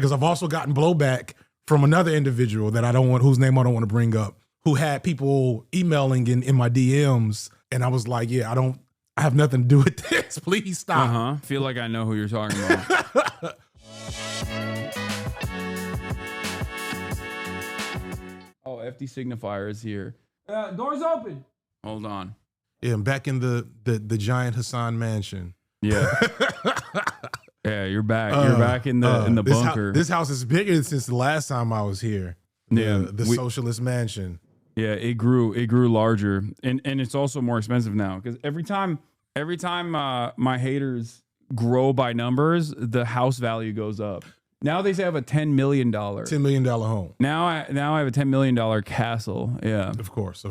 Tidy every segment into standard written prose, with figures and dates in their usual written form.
because I've also gotten blowback from another individual that whose name I don't want to bring up, who had people emailing in my DMs, and I was like, yeah, I have nothing to do with this. Please stop. I feel like I know who you're talking about. Oh, F.D Signifier is here. Doors open. Hold on. Yeah, I'm back in the giant Hasan mansion. Yeah. Yeah, you're back. You're back in the bunker. This house is bigger since the last time I was here. The socialist mansion. Yeah, it grew larger, and it's also more expensive now because every time my haters grow by numbers, the house value goes up. Now they say I have a $10 million home. Now I have a $10 million castle. Yeah, of course.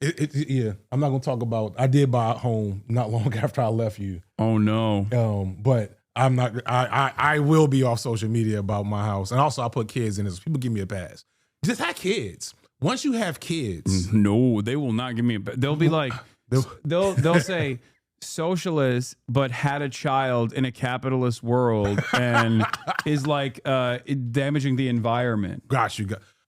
Yeah, I'm not gonna talk about. I did buy a home not long after I left you. Oh no. But I'm not. I will be off social media about my house, and also I put kids in this. People give me a pass. Just have kids. Once you have kids, no, they will not give me a pass. They'll be like, they'll say socialist, but had a child in a capitalist world and is like damaging the environment. Gosh,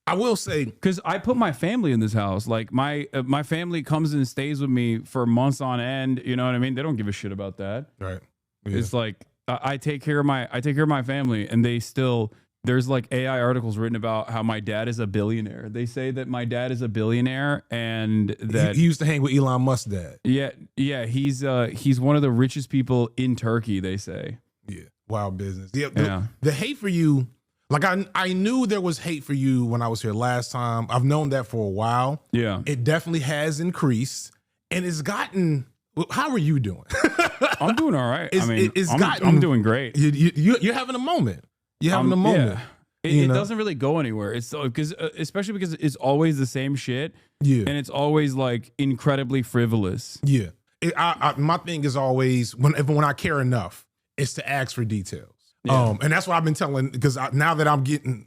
I will say, because I put my family in this house. Like my family comes and stays with me for months on end. You know what I mean? They don't give a shit about that. Right. Yeah. It's like I take care of my family, and they still. There's like AI articles written about how my dad is a billionaire. They say that my dad is a billionaire, and that he used to hang with Elon Musk's dad. Yeah. He's one of the richest people in Turkey. They say. Yeah, wild business. Yeah. The hate for you. Like I knew there was hate for you when I was here last time. I've known that for a while. Yeah. It definitely has increased, and it's gotten. How are you doing? I'm doing all right. I'm doing great. You're having a moment. You're having a moment. Yeah. It doesn't really go anywhere. It's because especially because it's always the same shit. Yeah. And it's always like incredibly frivolous. Yeah. My thing is always when I care enough, is to ask for details. Yeah. And that's what I've been telling, because now that I'm getting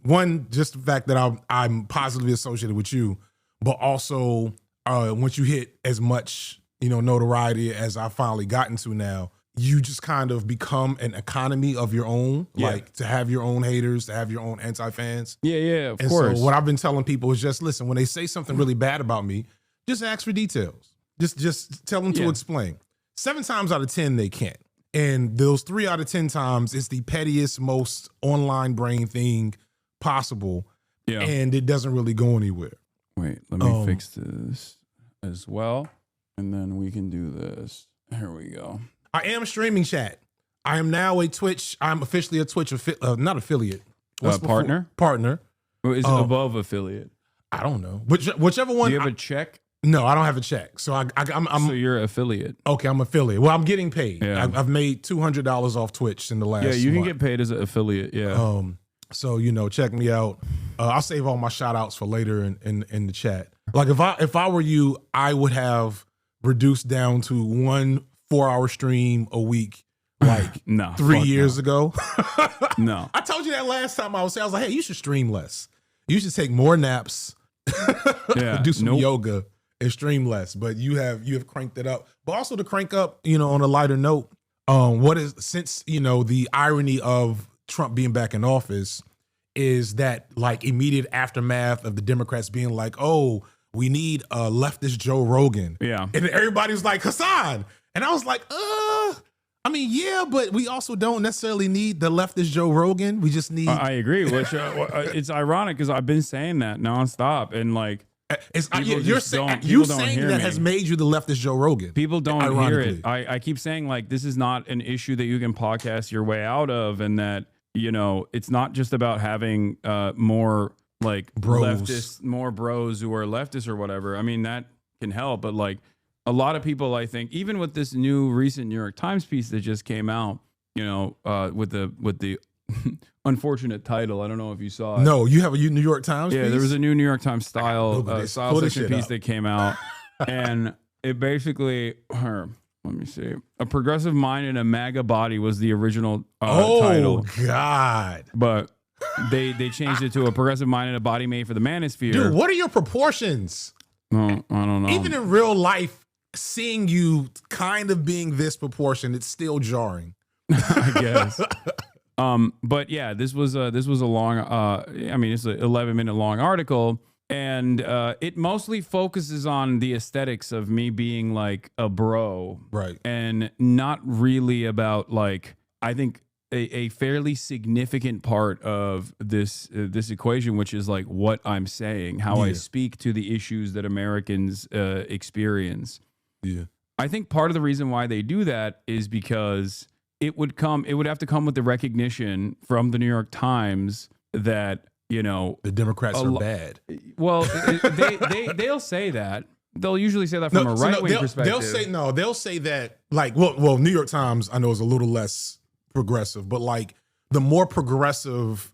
just the fact that I'm positively associated with you, but also once you hit as much notoriety as I finally gotten to now, you just kind of become an economy of your own, like to have your own haters, to have your own anti-fans. Yeah, of course. So what I've been telling people is just listen, when they say something really bad about me, just ask for details. Just tell them to explain. 7 times out of 10, they can't. And those 3 out of 10 times, it's the pettiest, most online brain thing possible. Yeah. And it doesn't really go anywhere. Wait, let me fix this as well. And then we can do this. Here we go. I am streaming chat. I am now a Twitch. I'm officially a Twitch not affiliate. Partner? Partner. Or is it above affiliate? I don't know. Whichever one. Do you have a check? No, I don't have a check. So I'm so you're affiliate. Okay, I'm affiliate. Well, I'm getting paid. Yeah. I've made $200 off Twitch in the last. Yeah, you can get paid as an affiliate. Yeah. So check me out. I'll save all my shout outs for later in the chat. Like if I were you, I would have reduced down to 1 4-hour stream a week, like 3 years ago. No. I told you that last time I was like, hey, you should stream less. You should take more naps, do some yoga, and stream less. But you have cranked it up. But also to crank up, on a lighter note, since the irony of Trump being back in office is that like immediate aftermath of the Democrats being like, oh, we need a leftist Joe Rogan. Yeah. And everybody was like, Hasan. And I was like, yeah, but we also don't necessarily need the leftist Joe Rogan. We just need. I agree. Which it's ironic because I've been saying that nonstop, and like, you're saying that has made you the leftist Joe Rogan. People don't hear it. I keep saying like this is not an issue that you can podcast your way out of, and that it's not just about having more like leftists, more bros who are leftists or whatever. I mean that can help, but like. A lot of people, I think, even with this new recent New York Times piece that just came out, with the unfortunate title. I don't know if you saw it. No, you have a New York Times piece? Yeah, there was a new New York Times style section piece that came out. And it basically, let me see. A progressive mind in a MAGA body was the original title. Oh, God. But they changed it to a progressive mind in a body made for the manosphere. Dude, what are your proportions? No, I don't know. Even in real life, seeing you kind of being this proportion, it's still jarring. I guess. But yeah, this was a long. I mean, it's an 11-minute long article, and it mostly focuses on the aesthetics of me being like a bro, right? And not really about like I think a fairly significant part of this equation, which is like what I'm saying, how I speak to the issues that Americans experience. Yeah, I think part of the reason why they do that is because it would have to come with the recognition from the New York Times that, you know, the Democrats are bad. Well, they'll say that. They'll usually say that from a right-wing perspective. They'll say that like, well, New York Times I know is a little less progressive, but like the more progressive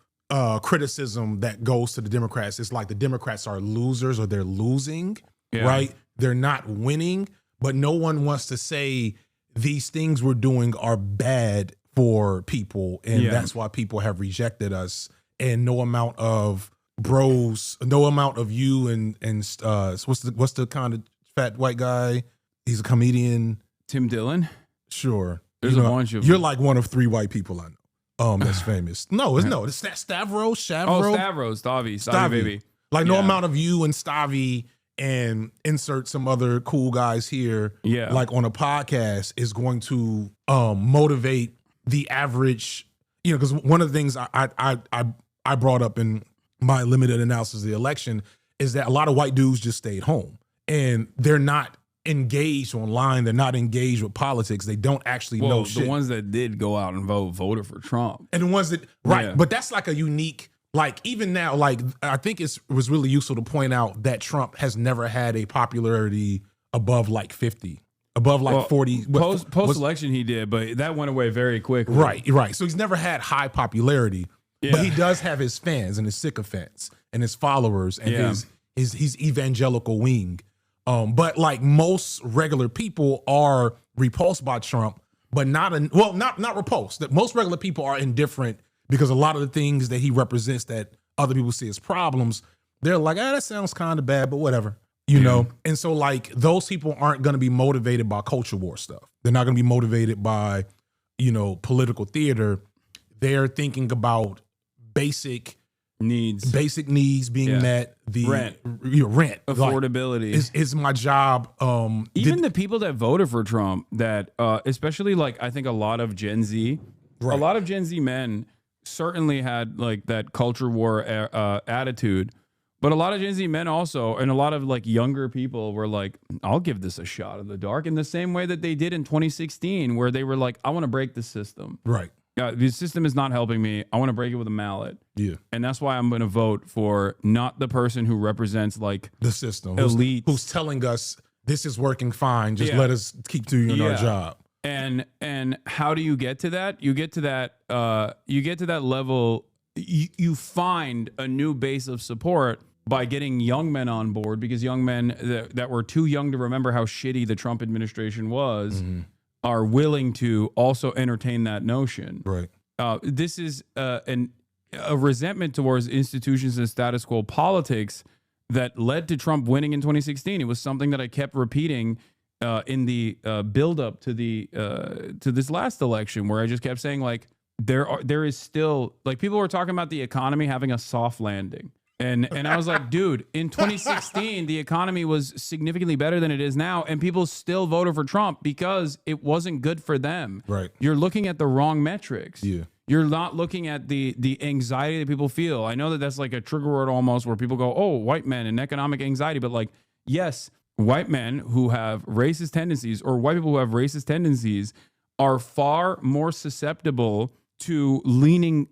criticism that goes to the Democrats is like the Democrats are losers or they're losing, right? They're not winning, but no one wants to say these things we're doing are bad for people, and that's why people have rejected us. And no amount of bros, no amount of you and what's the kind of fat white guy? He's a comedian. Tim Dillon. Sure. There's a bunch of. You're like one of 3 white people I know. That's famous. It's Stavros. Stavros, Stavi, baby. Like no amount of you and Stavi and insert some other cool guys here, like on a podcast is going to motivate the average. You know, because one of the things I brought up in my limited analysis of the election is that a lot of white dudes just stayed home and they're not engaged online. They're not engaged with politics. They don't actually know shit. The ones that did go out and voted for Trump. And the ones that, but that's like a unique, like even now, like I think it was really useful to point out that Trump has never had a popularity above like 50. Above like 40. Post-election he did, but that went away very quickly. Right. So he's never had high popularity, but he does have his fans and his sycophants and his followers and his evangelical wing. But like most regular people are repulsed by Trump, but not repulsed. That most regular people are indifferent because a lot of the things that he represents that other people see as problems, they're like, that sounds kind of bad, but whatever. You know? And so like those people aren't going to be motivated by culture war stuff. They're not going to be motivated by, you know, political theater. They're thinking about basic needs being met. The rent affordability is my job. Even the people that voted for Trump, that especially like I think a lot of Gen Z men certainly had like that culture war attitude. But a lot of Gen Z men also, and a lot of like younger people were like, I'll give this a shot in the dark, in the same way that they did in 2016, where they were like, I want to break the system. Right. The system is not helping me. I want to break it with a mallet. Yeah. And that's why I'm going to vote for not the person who represents like the system, elite, who's telling us this is working fine. Just let us keep doing our job. And how do you get to that? You get to that level. You find a new base of support by getting young men on board, because young men that were too young to remember how shitty the Trump administration was are willing to also entertain that notion. Right. This is a resentment towards institutions and status quo politics that led to Trump winning in 2016. It was something that I kept repeating in the build-up to this last election, where I just kept saying like there is still, like, people were talking about the economy having a soft landing. And I was like, dude, in 2016, the economy was significantly better than it is now, and people still voted for Trump because it wasn't good for them. Right. You're looking at the wrong metrics. Yeah. You're not looking at the anxiety that people feel. I know that that's like a trigger word almost, where people go, oh, white men and economic anxiety. But like, yes, white men who have racist tendencies, or white people who have racist tendencies, are far more susceptible to leaning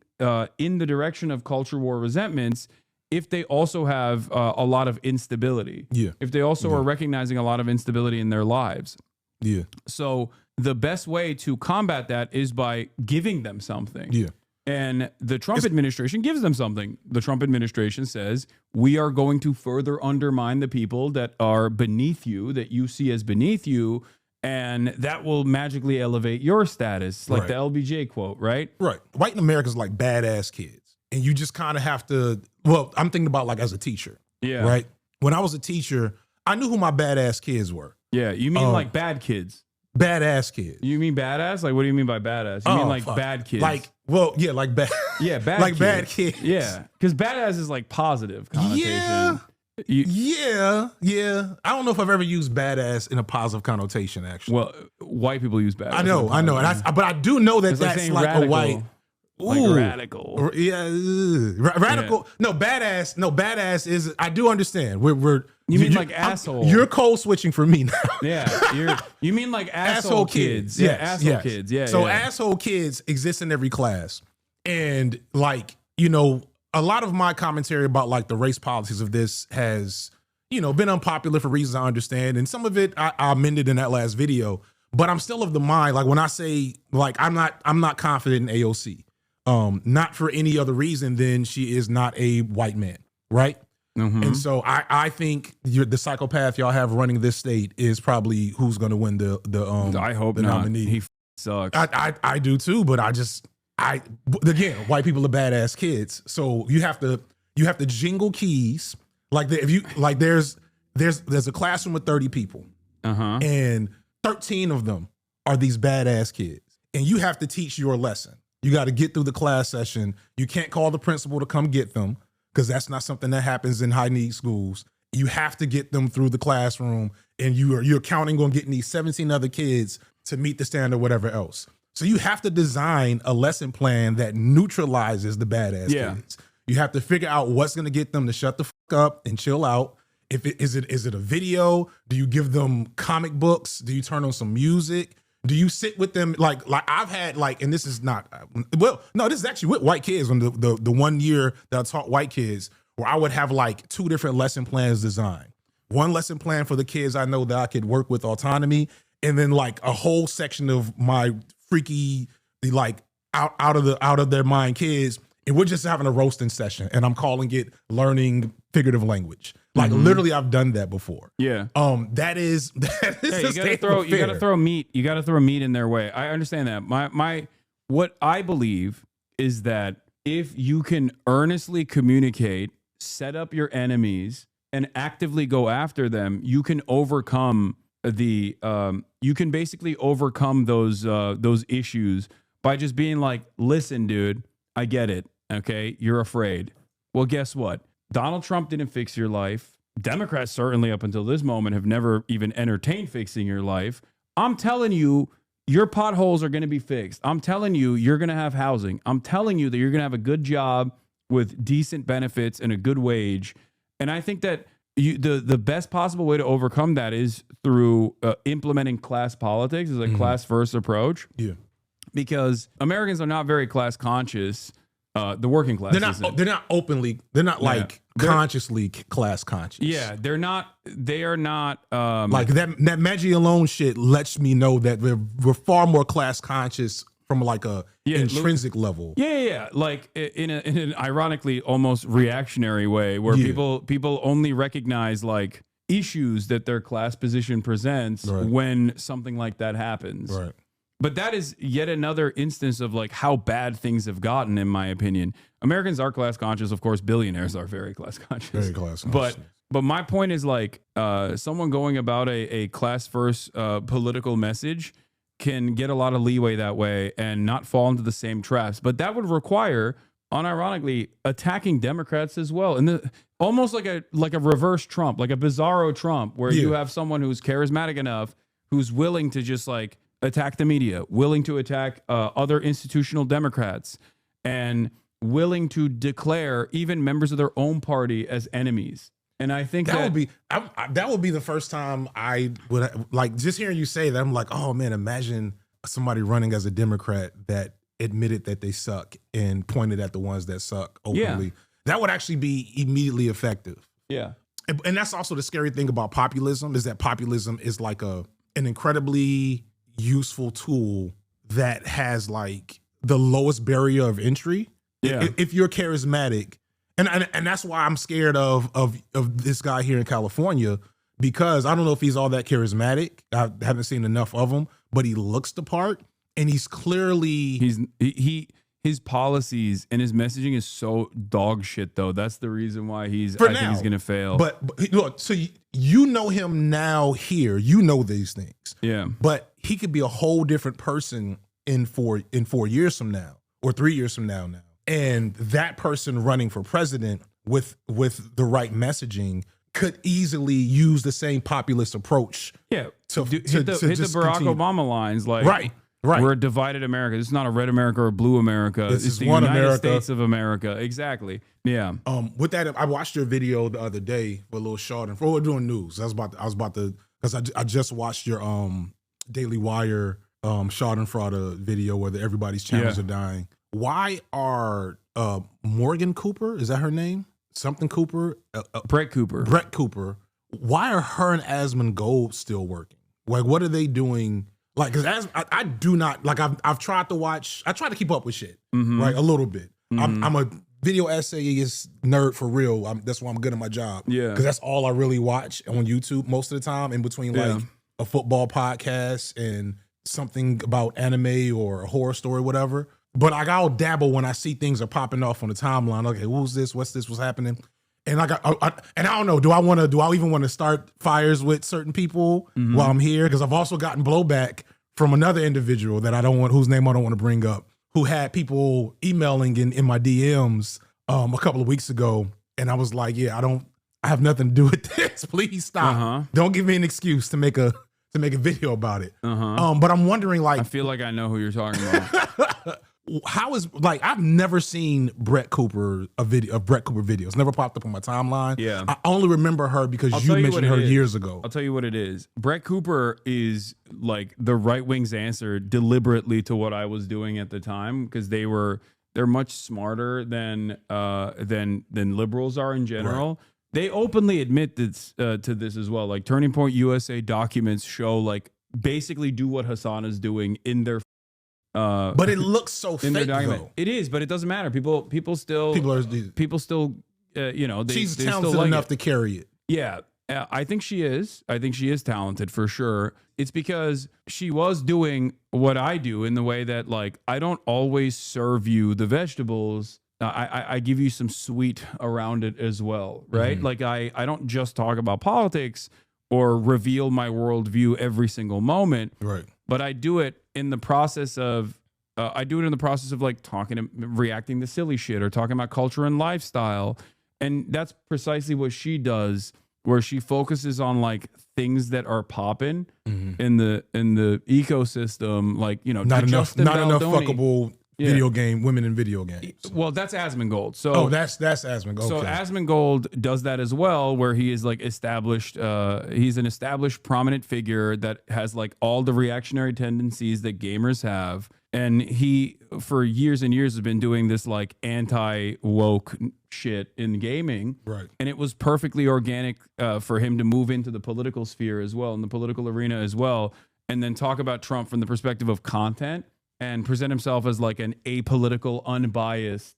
in the direction of culture war resentments if they also have a lot of instability. Yeah. If they also are recognizing a lot of instability in their lives. Yeah. So the best way to combat that is by giving them something. Yeah. And the Trump administration gives them something. The Trump administration says, we are going to further undermine the people that are beneath you, that you see as beneath you, and that will magically elevate your status, like the LBJ quote, right? Right. White America's like badass kids. And you just kind of have to, well, I'm thinking about like as a teacher. Yeah. Right? When I was a teacher, I knew who my badass kids were. Yeah. You mean like bad kids? Badass kids. You mean badass? Like, what do you mean by badass? You mean like bad kids? Like Well, yeah, like bad. Yeah, bad like kids. bad kids. Yeah, because badass is like positive connotation. Yeah. Yeah. I don't know if I've ever used badass in a positive connotation, actually. Well, white people use badass. I know. But I do know that that's like radical, a white. Like radical. Yeah. Radical. Yeah. No, badass. No, badass is, I do understand. You mean like asshole. You're code switching for me now. Yeah. You mean like asshole kids. Yes, Yeah, asshole kids. Yeah. So asshole kids exist in every class. And like, a lot of my commentary about like the race politics of this has, been unpopular for reasons I understand. And some of it I amended in that last video, but I'm still of the mind, like when I say like, I'm not confident in AOC, not for any other reason than she is not a white man. Right. Mm-hmm. And so I think the psychopath y'all have running this state is probably who's going to win the I hope the not. nominee. He sucks. I do too, but again, white people are badass kids, so you have to jingle keys like there's a classroom with 30 people, and 13 of them are these badass kids, and you have to teach your lesson. You got to get through the class session. You can't call the principal to come get them because that's not something that happens in high need schools. You have to get them through the classroom, and you're counting on getting these 17 other kids to meet the standard, whatever else. So you have to design a lesson plan that neutralizes the badass kids. You have to figure out what's going to get them to shut the fuck up and chill out. Is it a video? Do you give them comic books? Do you turn on some music? Do you sit with them? Like I've had and this is not, this is actually with white kids when the 1 year that I taught white kids, where I would have like 2 different lesson plans designed. One lesson plan for the kids I know that I could work with autonomy, and then like a whole section of my freaky, like out of their mind kids, and we're just having a roasting session, and I'm calling it learning figurative language. Like literally, I've done that before. Yeah. That is you gotta throw meat. You gotta throw meat in their way. I understand that. What I believe is that if you can earnestly communicate, set up your enemies, and actively go after them, you can overcome you can basically overcome those issues by just being like, listen, dude, I get it. Okay. You're afraid. Well, guess what? Donald Trump didn't fix your life. Democrats certainly up until this moment have never even entertained fixing your life. I'm telling you, your potholes are going to be fixed. I'm telling you, you're going to have housing. I'm telling you that you're going to have a good job with decent benefits and a good wage. And I think that the best possible way to overcome that is through implementing class politics as a class first approach. Yeah, because Americans are not very class conscious. The working class. They're not openly. They're not consciously class conscious. Yeah, they're not. They are not. Like that Maggie alone shit lets me know that we're far more class conscious from like a intrinsic level. Yeah. Like in an ironically almost reactionary way, where people only recognize like issues that their class position presents when something like that happens. Right. But that is yet another instance of like how bad things have gotten, in my opinion. Americans are class conscious. Of course, billionaires are very class conscious. Very class conscious. But my point is like someone going about a class first political message can get a lot of leeway that way and not fall into the same traps. But that would require, unironically, attacking Democrats as well. And almost like a reverse Trump, like a bizarro Trump, where you have someone who's charismatic enough, who's willing to just like attack the media, willing to attack other institutional Democrats, and willing to declare even members of their own party as enemies. And I think that would be the first time I would like, just hearing you say that, I'm like, oh man, imagine somebody running as a Democrat that admitted that they suck and pointed at the ones that suck openly. Yeah. That would actually be immediately effective. Yeah. And that's also the scary thing about populism, is that populism is like an incredibly useful tool that has like the lowest barrier of entry. Yeah. If you're charismatic, and that's why I'm scared of this guy here in California, because I don't know if he's all that charismatic. I haven't seen enough of him, but he looks the part, and he's clearly his policies and his messaging is so dog shit though. That's the reason why I think he's gonna fail. But look, so you know him now here, you know these things. Yeah. But he could be a whole different person in 4 years from now, or 3 years from now, and that person running for president with the right messaging could easily use the same populist approach. Yeah, to hit the Barack Obama lines, like right. We're a divided America. This is not a red America or a blue America. This it's is the one United America. States of America. Exactly. Yeah. With that, I watched your video the other day with a little Schadenfreude. We're doing news. I was about to because I just watched your Daily Wire Schadenfreude video where everybody's channels are dying. Why are Morgan Cooper, is that her name? Something Cooper? Brett Cooper. Brett Cooper. Why are her and Asmongold still working? Like, what are they doing? Like, because I do not, like, I've tried to watch, I try to keep up with shit, right? A little bit. I'm a video essayist nerd for real. That's why I'm good at my job. Yeah. Because that's all I really watch on YouTube most of the time, in between like a football podcast and something about anime or a horror story, whatever. But like, I'll dabble when I see things are popping off on the timeline. Okay, who's this? What's this? What's happening? And like, and I don't know. Do I even want to start fires with certain people while I'm here? Because I've also gotten blowback from another individual that whose name I don't want to bring up, who had people emailing in my DMs a couple of weeks ago, and I was like, yeah, I have nothing to do with this. Please stop. Don't give me an excuse to make a video about it. But I'm wondering, like, I feel like I know who you're talking about. How is, like, I've never seen Brett Cooper, a video of Brett Cooper videos. Never popped up on my timeline. Yeah. I only remember her because you mentioned her years ago. I'll tell you what it is. Brett Cooper is like the right wing's answer deliberately to what I was doing at the time, because they're much smarter than liberals are in general. Right. They openly admit this to this as well. Like, Turning Point USA documents show, like, basically do what Hasan is doing in their but it looks so fake, though. It is, but it doesn't matter. People still, you know, she's they talented still like enough to carry it. Yeah, I think she is. I think she is talented for sure. It's because she was doing what I do in the way that, like, I don't always serve you the vegetables. I give you some sweet around it as well, right? Like, I don't just talk about politics or reveal my worldview every single moment, right? But I do it in the process of like reacting to silly shit or talking about culture and lifestyle. And that's precisely what she does, where she focuses on, like, things that are popping in the ecosystem, like, you know, not enough fuckable women in video games. Well, that's Asmongold. So that's Asmongold. So Asmongold does that as well, where he is, like, established. He's an established, prominent figure that has, like, all the reactionary tendencies that gamers have, and he, for years and years, has been doing this, like, anti-woke shit in gaming. Right. And it was perfectly organic for him to move into the political sphere as well, in the political arena as well, and then talk about Trump from the perspective of content, and present himself as, like, an apolitical, unbiased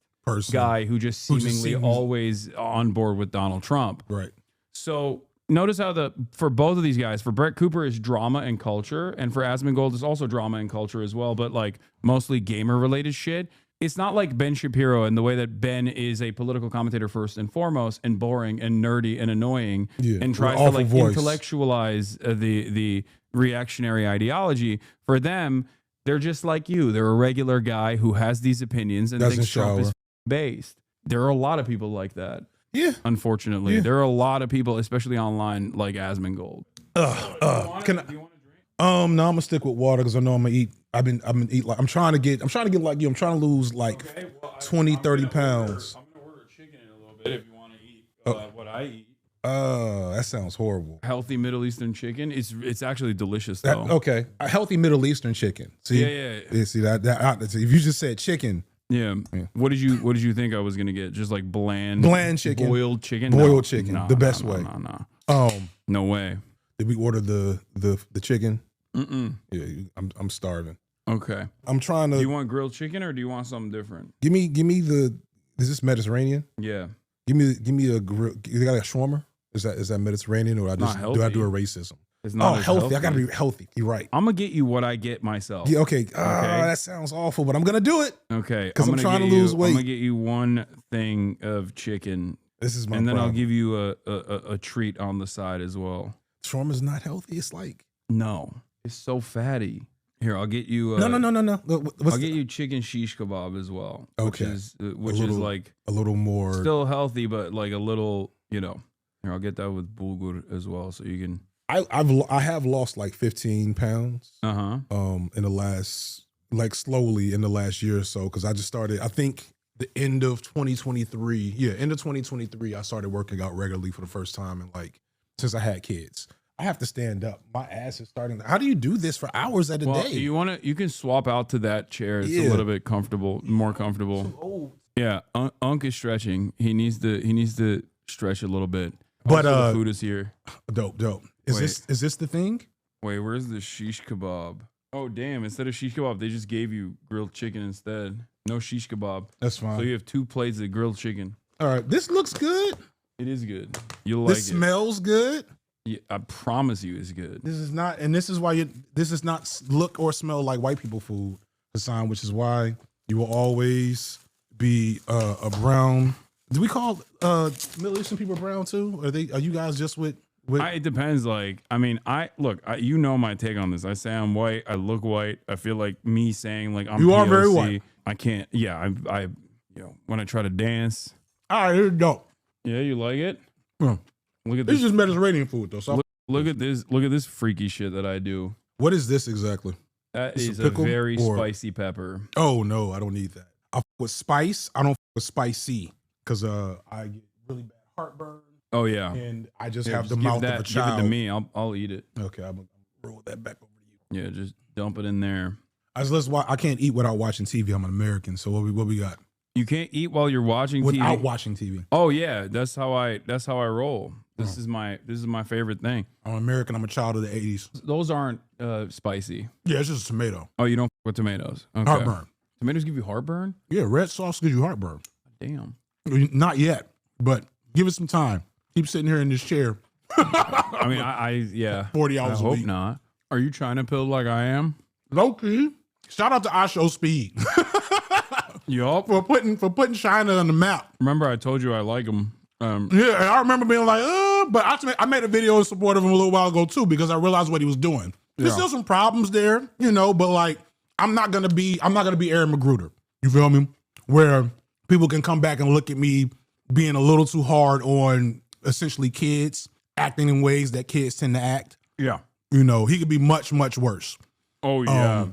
guy who just seemingly always on board with Donald Trump. Right. So notice how for both of these guys, for Brett Cooper is drama and culture, and for Asmongold is also drama and culture as well, but, like, mostly gamer related shit. It's not like Ben Shapiro in the way that Ben is a political commentator first and foremost, and boring and nerdy and annoying, and tries to, like, intellectualize the reactionary ideology. For them, they're just like you. They're a regular guy who has these opinions and thinks Trump is based. There are a lot of people like that. Yeah. Unfortunately. Yeah. There are a lot of people, especially online, like Asmongold. Do you want to drink? No, I'm gonna stick with water because I know I'm gonna eat. I've been eat like I'm trying to get like you. I'm trying to lose like 20, 30 pounds. I'm gonna order chicken in a little bit if you want to eat what I eat. That sounds horrible. Healthy Middle Eastern chicken. It's actually delicious though. Okay, a healthy Middle Eastern chicken. See, yeah. See that if you just said chicken. Yeah. What did you think I was gonna get? Just like bland chicken, boiled chicken, chicken, the best way. No. No way. Did we order the chicken? Yeah, I'm starving. Okay. I'm trying to. Do you want grilled chicken or do you want something different? Give me is this Mediterranean? Yeah. Give me a grill. You got a shawarma? Is that Mediterranean, or do I do a racism? It's not healthy. I gotta be healthy. You're right. I'm gonna get you what I get myself. Yeah, okay. That sounds awful, but I'm gonna do it. Okay. Because I'm trying to lose weight. I'm gonna get you one thing of chicken. This is my and then problem. I'll give you a treat on the side as well. Shawarma's not healthy. It's like no, it's so fatty. Here, I'll get you. No. I'll get you chicken shish kebab as well. Okay. Which is like a little more still healthy, but like a little, you know. Here, I'll get that with bulgur as well, so you can. I have lost like 15 pounds. In the last, like slowly in the last year or so, because I just started. I think the end of 2023. Yeah, end of 2023. I started working out regularly for the first time, and like since I had kids. I have to stand up. My ass is starting. How do you do this for hours at a day? You can swap out to that chair. It's a little bit comfortable, more comfortable. Yeah, Unk is stretching. He needs to stretch a little bit. But the food is here. Dope. Is this the thing? Wait, where's the shish kebab? Oh damn! Instead of shish kebab, they just gave you grilled chicken instead. No shish kebab. That's fine. So you have 2 plates of grilled chicken. All right, this looks good. It is good. You'll like it. This smells good. Yeah, I promise you, it's good. This is not, and this is why this is not look or smell like white people food, Hasan. Which is why you will always be a brown. Do we call Middle Eastern people brown too? Are you guys just with? It depends. Like, I mean, you know my take on this. I say I'm white. I look white. I feel like me saying like I'm. You POC, are very white. I can't. Yeah, I when I try to dance. All right, here we go. Yeah, you like it? Yeah. Look at this. This is just Mediterranean food, though. So look at this. Look at this freaky shit that I do. What is this exactly? That is a very spicy pepper. Oh no, I don't need that. I fuck with spice. I don't fuck with spicy because I get really bad heartburn. Oh yeah, and I just have the mouth of a child. Give it to me. I'll eat it. Okay, I'm gonna roll that back over to you. Yeah, just dump it in there. I can't eat without watching TV. I'm an American, so what we got? You can't eat while you're watching TV? Without watching TV. Oh yeah, that's how I roll. This is my favorite thing. I'm American. I'm a child of the 80s. Those aren't spicy. Yeah, it's just a tomato. Oh, you don't fuck with tomatoes. Okay. Heartburn. Tomatoes give you heartburn? Yeah, red sauce gives you heartburn. Damn. Not yet, but give it some time. Keep sitting here in this chair. I mean, yeah. 40 hours a week. I hope not. Are you trying to pill like I am? Low key. Shout out to IShowSpeed. Yup. For putting China on the map. Remember, I told you I like him. Yeah, and I remember being like, but I made a video in support of him a little while ago too because I realized what he was doing. There's still some problems there, but like I'm not gonna be Aaron Magruder. You feel me? Where people can come back and look at me being a little too hard on essentially kids acting in ways that kids tend to act. Yeah. He could be much, much worse. Oh yeah.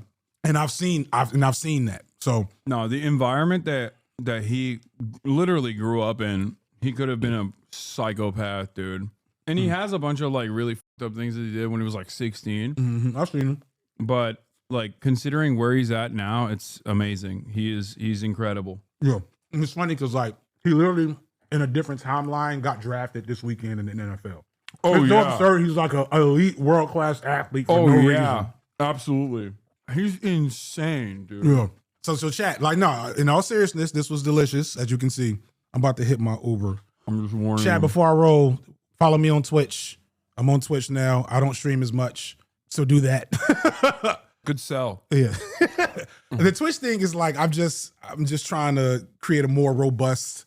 And I've seen that. So no, the environment that he literally grew up in, he could have been a psychopath, dude. And he has a bunch of like really fucked up things that he did when he was like 16. Mm-hmm. I've seen him. But like considering where he's at now, it's amazing. He's incredible. Yeah. And it's funny because like he literally in a different timeline got drafted this weekend in the NFL. Oh, it's yeah. so absurd. He's like an elite world-class athlete for no reason. Absolutely. He's insane, dude. Yeah. So chat, like, no, in all seriousness, this was delicious. As you can see, I'm about to hit my Uber. I'm just warning Chat, you. before I roll, follow me on Twitch. I'm on Twitch now. I don't stream as much, so do that. Good sell. Yeah. The Twitch thing is like, I'm just trying to create a more robust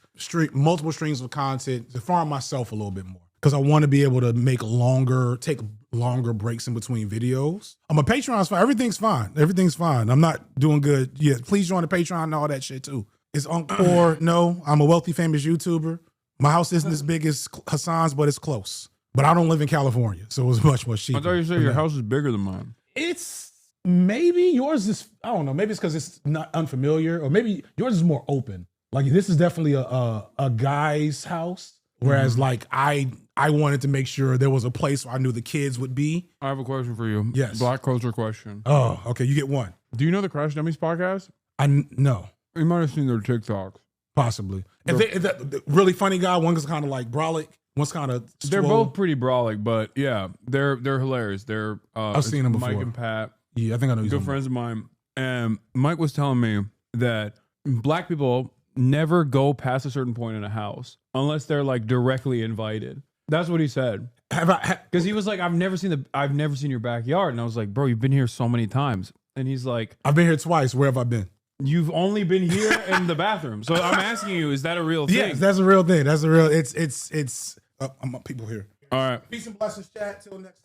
multiple streams of content to farm myself a little bit more. Because I want to be able to take longer breaks in between videos. I'm a Patreon's fine. Everything's fine. Everything's fine. I'm not doing good. Yeah, please join the Patreon and all that shit too. Is Encore? No, I'm a wealthy, famous YouTuber. My house isn't as big as Hasan's, but it's close. But I don't live in California, so it's much more cheaper. I thought you said your house is bigger than mine. It's maybe yours is, I don't know, maybe it's because it's not unfamiliar, or maybe yours is more open. Like this is definitely a guy's house. Whereas like I wanted to make sure there was a place where I knew the kids would be. I have a question for you. Yes. Black culture question. Oh, okay. You get one. Do you know the Crash Dummies podcast? No. You might have seen their TikToks. Possibly. If the really funny guy, one's kind of like brolic, one's kind of They're both pretty brolic, but yeah, they're hilarious. They're I've seen them before. Mike and Pat. Yeah, I think I know. Good friends of mine. And Mike was telling me that black people never go past a certain point in a house unless they're like directly invited. That's what he said. Because he was like, I've never seen your backyard, and I was like, bro, you've been here so many times. And he's like, I've been here twice. Where have I been? You've only been here in the bathroom. So I'm asking you, is that a real thing? Yes, that's a real thing. That's a real. It's. I'm people here. All right. Peace and blessings, chat. Till next time.